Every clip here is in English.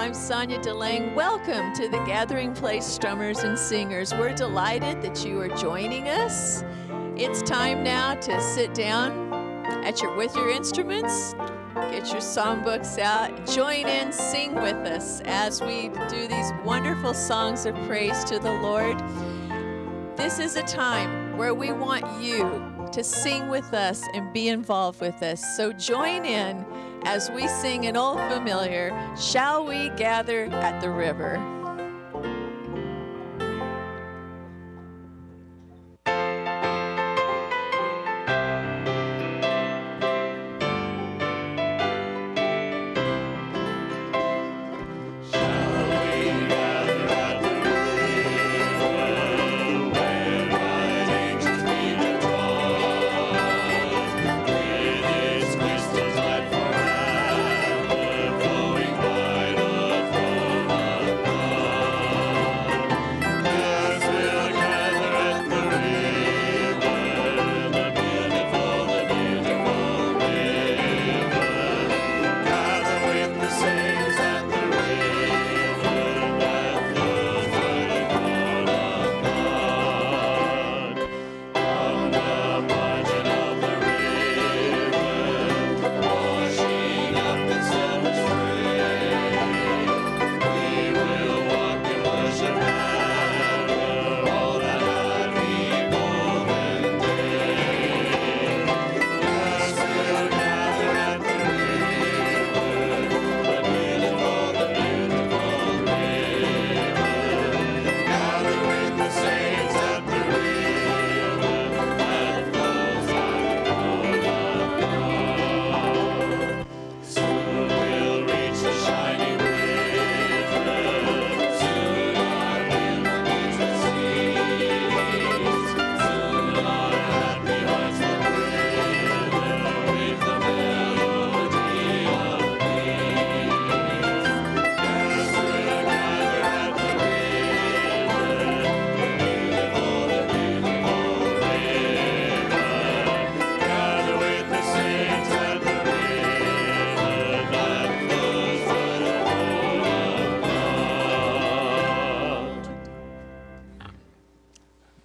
I'm Sonia DeLange. Welcome to the Gathering Place Strummers and Singers. We're delighted that you are joining us. It's time now to sit down with your instruments, get your songbooks out, join in, sing with us as we do these wonderful songs of praise to the Lord. This is a time where we want you to sing with us and be involved with us. So join in as we sing an old familiar, Shall We Gather at the River?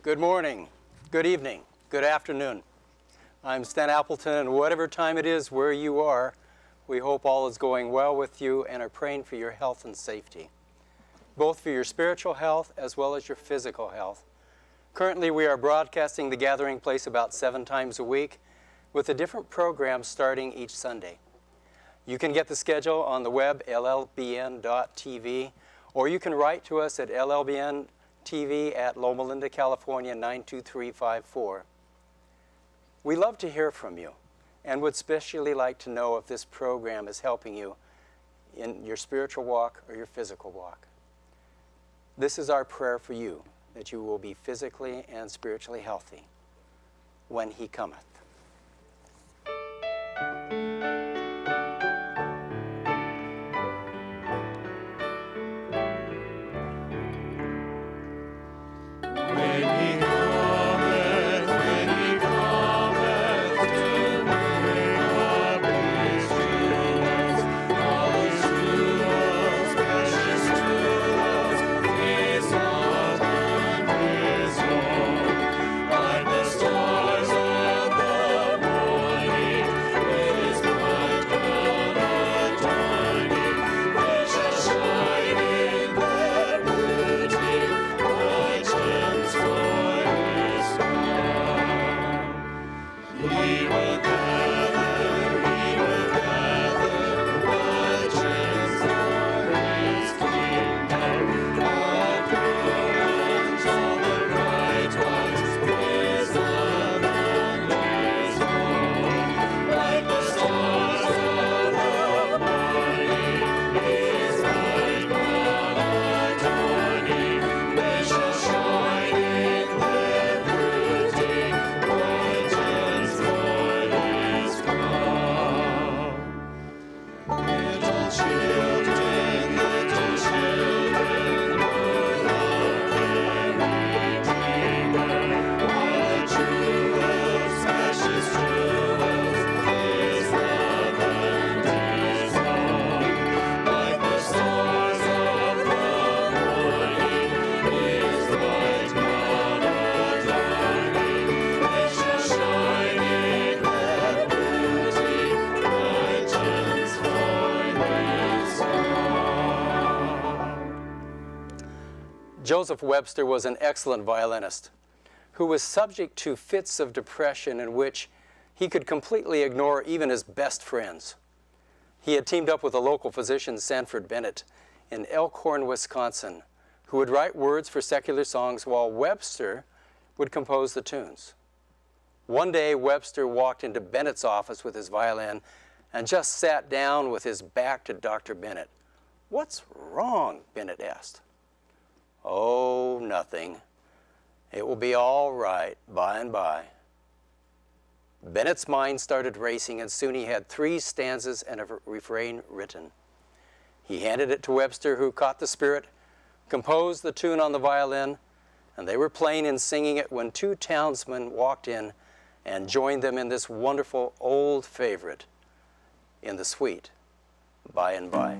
Good morning, good evening, good afternoon. I'm Stan Appleton, and whatever time it is where you are, we hope all is going well with you and are praying for your health and safety, both for your spiritual health as well as your physical health. Currently, we are broadcasting The Gathering Place about 7 times a week with a different program starting each Sunday. You can get the schedule on the web, LLBN.tv, or you can write to us at LLBN TV at Loma Linda, California 92354. We love to hear from you and would especially like to know if this program is helping you in your spiritual walk or your physical walk. This is our prayer for you, that you will be physically and spiritually healthy when He cometh. Stars of the morning, it is my Joseph Webster was an excellent violinist who was subject to fits of depression in which he could completely ignore even his best friends. He had teamed up with a local physician, Sanford Bennett, in Elkhorn, Wisconsin, who would write words for secular songs while Webster would compose the tunes. One day, Webster walked into Bennett's office with his violin and just sat down with his back to Dr. Bennett. "What's wrong?" Bennett asked. "Oh, nothing. It will be all right by and by." Bennett's mind started racing, and soon he had 3 stanzas and a refrain written. He handed it to Webster, who caught the spirit, composed the tune on the violin, and they were playing and singing it when 2 townsmen walked in and joined them in this wonderful old favorite, "In the Sweet By and By."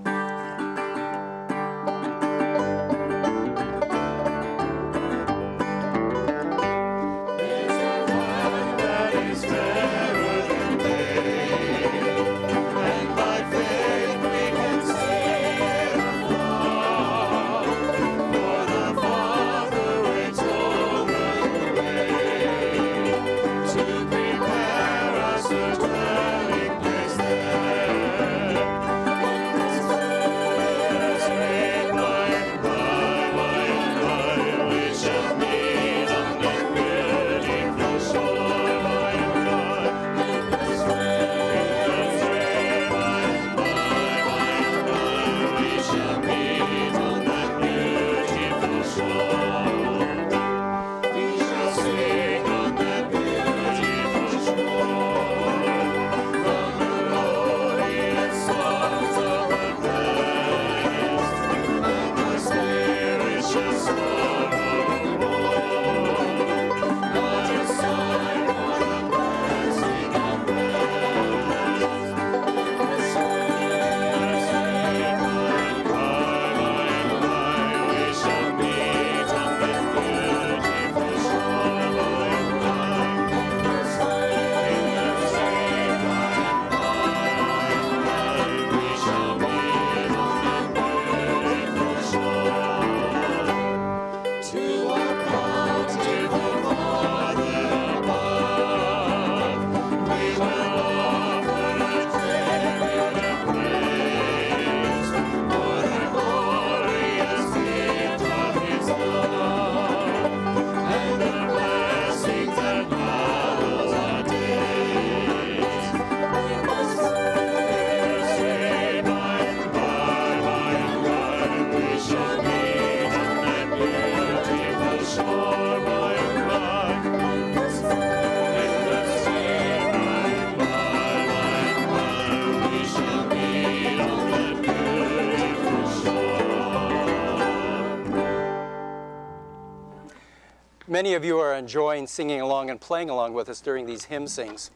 Many of you are enjoying singing along and playing along with us during these hymn sings.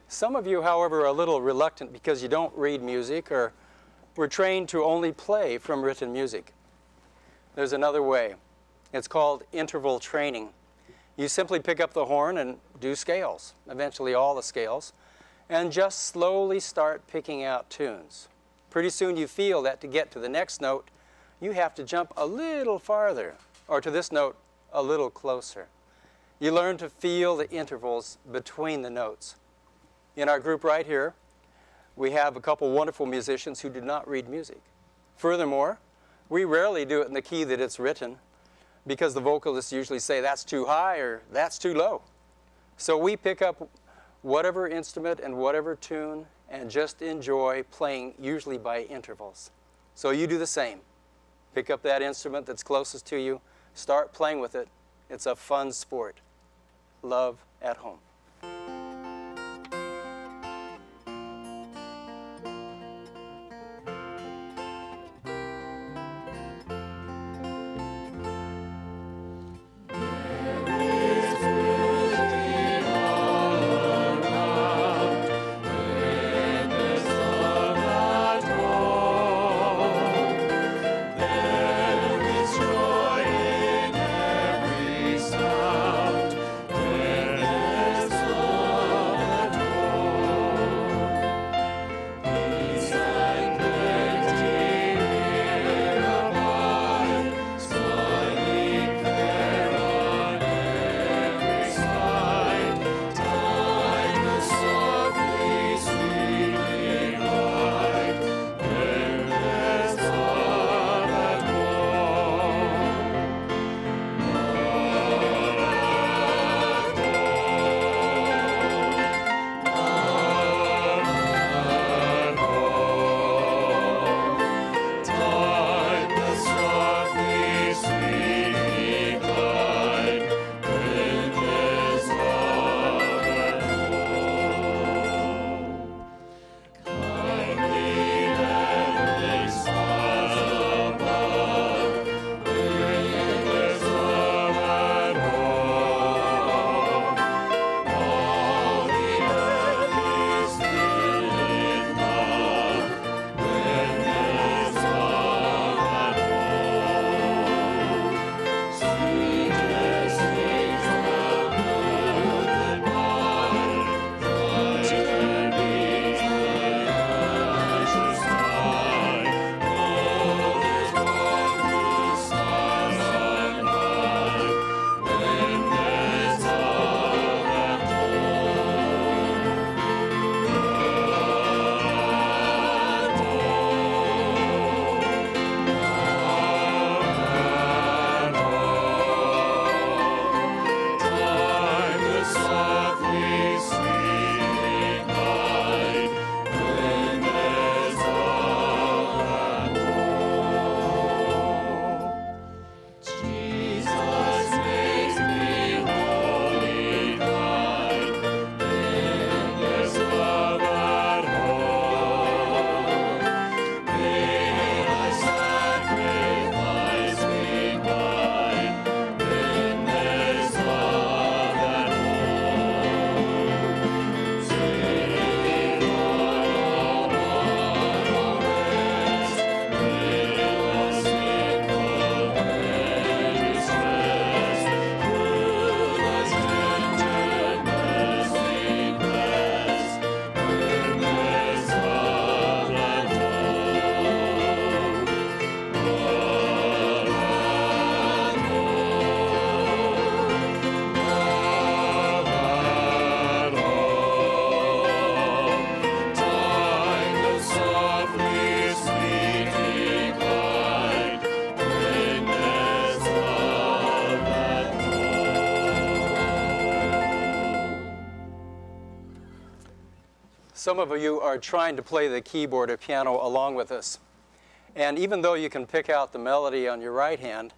Some of you, however, are a little reluctant because you don't read music or were trained to only play from written music. There's another way. It's called interval training. You simply pick up the horn and do scales, eventually all the scales, and just slowly start picking out tunes. Pretty soon you feel that to get to the next note, you have to jump a little farther, or to this note, a little closer. You learn to feel the intervals between the notes. In our group right here, we have a couple wonderful musicians who do not read music. Furthermore, we rarely do it in the key that it's written because the vocalists usually say that's too high or that's too low. So we pick up whatever instrument and whatever tune and just enjoy playing, usually by intervals. So you do the same. Pick up that instrument that's closest to you, start playing with it. It's a fun sport. Love at home. Joy in every sound. Some of you are trying to play the keyboard or piano along with us. And even though you can pick out the melody on your right hand,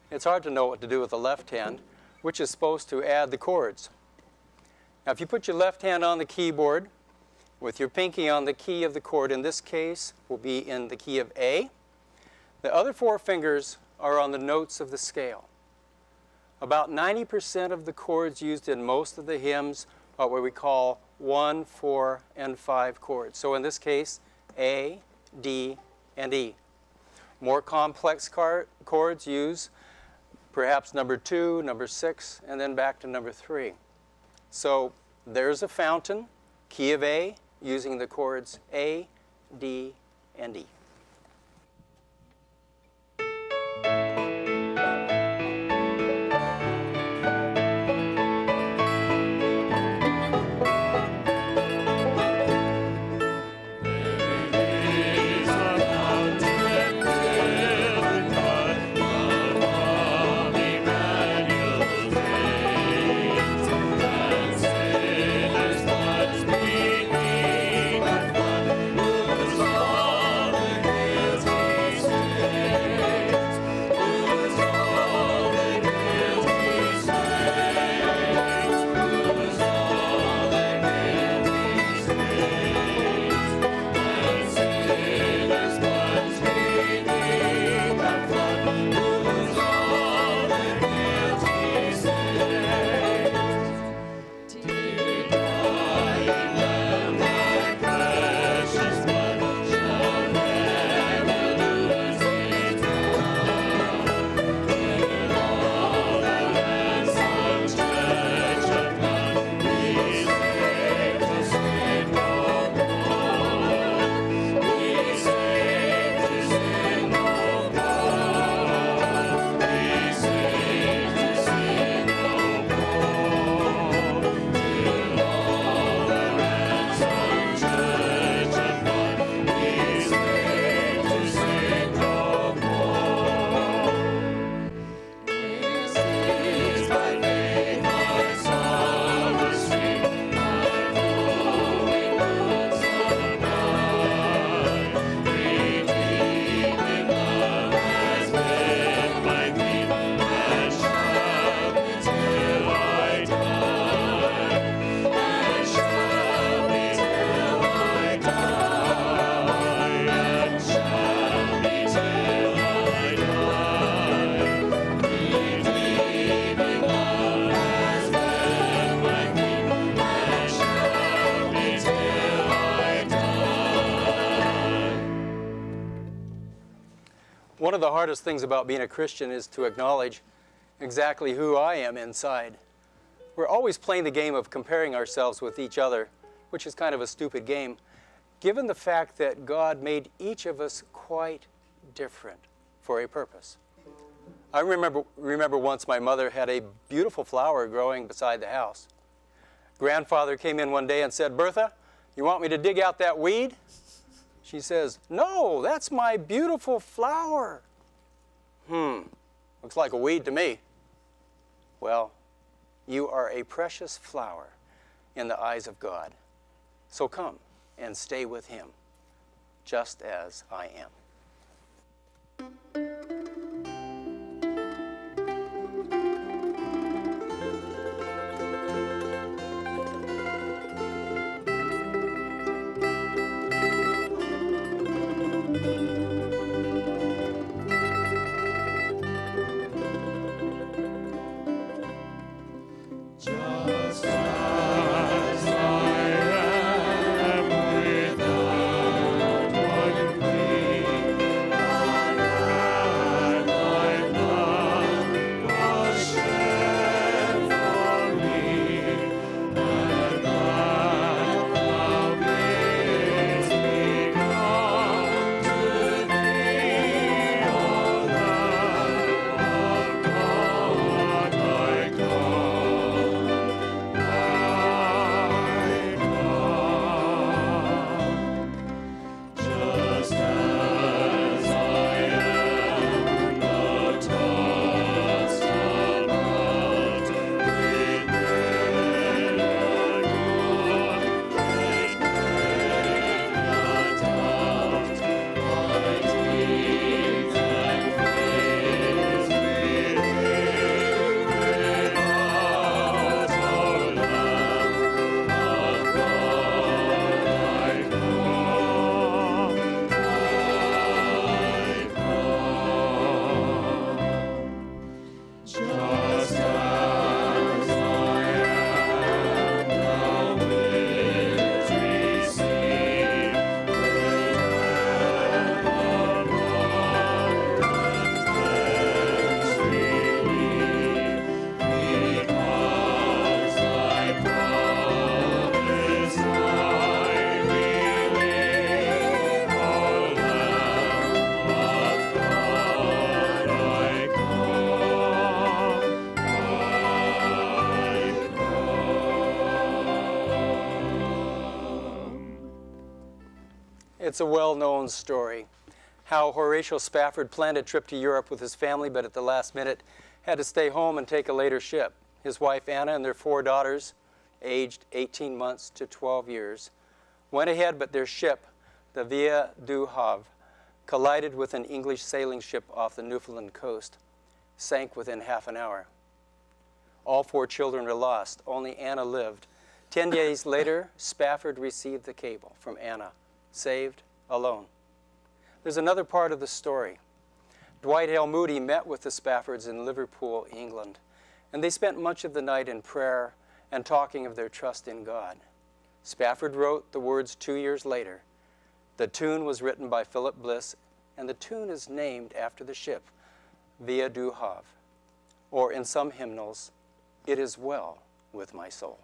it's hard to know what to do with the left hand, which is supposed to add the chords. Now, if you put your left hand on the keyboard with your pinky on the key of the chord, in this case will be in the key of A, the other 4 fingers are on the notes of the scale. About 90% of the chords used in most of the hymns are what we call 1, 4, and 5 chords. So in this case, A, D, and E. More complex chords use perhaps number 2, number 6, and then back to number 3. So there's a fountain, key of A, using the chords A, D, and E. One of the hardest things about being a Christian is to acknowledge exactly who I am inside. We're always playing the game of comparing ourselves with each other, which is kind of a stupid game, given the fact that God made each of us quite different for a purpose. I remember once my mother had a beautiful flower growing beside the house. Grandfather came in one day and said, "Bertha, you want me to dig out that weed?" She says, "No, that's my beautiful flower." Looks like a weed to me. Well, you are a precious flower in the eyes of God. So come and stay with Him, just as I am. It's a well-known story, how Horatio Spafford planned a trip to Europe with his family, but at the last minute had to stay home and take a later ship. His wife Anna and their 4 daughters, aged 18 months to 12 years, went ahead, but their ship, the Via du Havre, collided with an English sailing ship off the Newfoundland coast, sank within half an hour. All 4 children were lost. Only Anna lived. 10 days later, Spafford received the cable from Anna, saved, alone. There's another part of the story. Dwight L. Moody met with the Spaffords in Liverpool, England, and they spent much of the night in prayer and talking of their trust in God. Spafford wrote the words 2 years later. The tune was written by Philip Bliss, and the tune is named after the ship, Via du Havre, or in some hymnals, It Is Well With My Soul.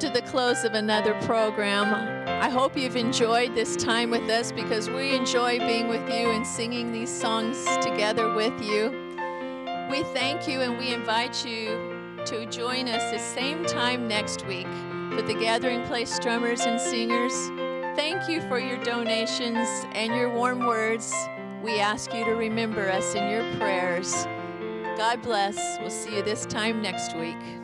to the close of another program. I hope you've enjoyed this time with us because we enjoy being with you and singing these songs together with you. We thank you and we invite you to join us the same time next week for the Gathering Place Strummers and Singers. Thank you for your donations and your warm words. We ask you to remember us in your prayers. God bless. We'll see you this time next week.